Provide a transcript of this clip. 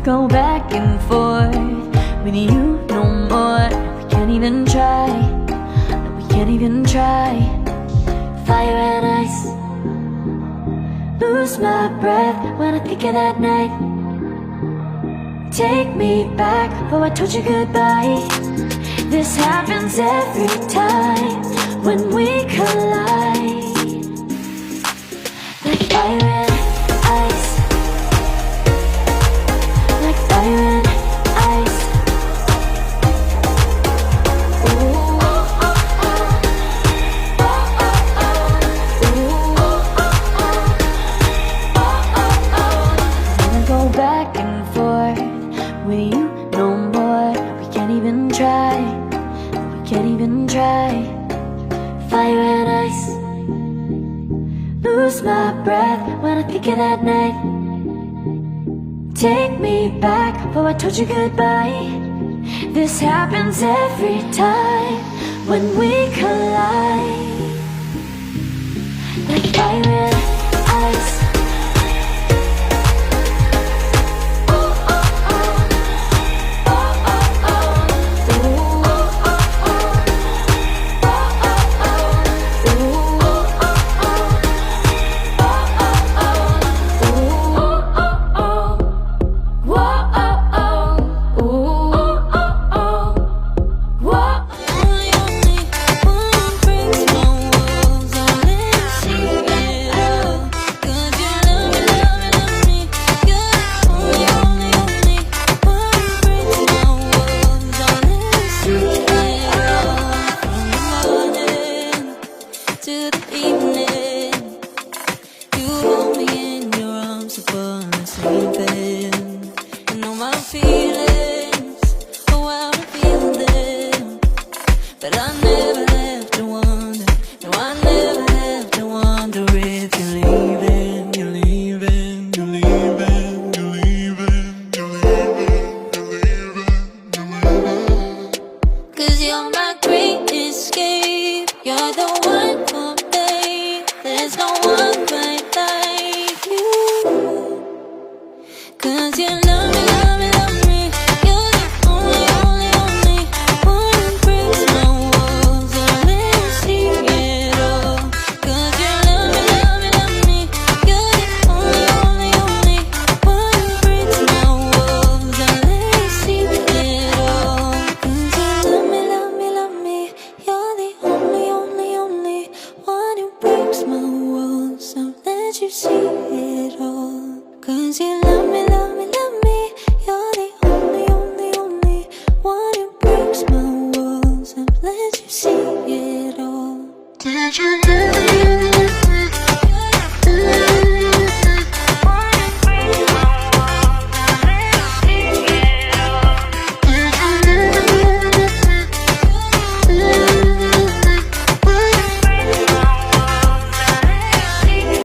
go back and forth with you no more. We can't even try, no, we can't even try. Fire and ice, lose my breath when I think of that night. Take me back before I told you goodbye. This happens every time when we collide. Like fire and ice, like fire and ice. Ooh, oh, oh, oh. Oh, oh, oh. Ooh, oh, oh, oh. Oh, oh, oh. Wanna go back and forth with you no more. We can't even try, we can't even try. Fire and ice, lose my breath when I think of that night. Take me back before I told you goodbye. This happens every time when we collide. Like fire and ice. Oh, oh, oh. Oh, oh, oh. Ooh, oh, oh, oh. Oh, oh, oh. Ooh, oh, oh, oh. Oh, oh, oh. Ooh, oh, oh, oh. Whoa, oh, oh. Ooh, oh, oh, oh. Whoa. Only one breaks my walls. I'll let see it all. 'Cause you love me. You're only one breaks my walls. I'll let see it all. From the morning to the evening, you hold me in your arms upon the sleeping. You know my feelings, oh how I feel them. But I never have to wonder, no I never have to wonder if you're leaving, you're leaving, you're leaving, you're leaving, you're leaving, you're leaving. 'Cause you're my great escape, you're the one for me. There's no one quite like you. 'Cause you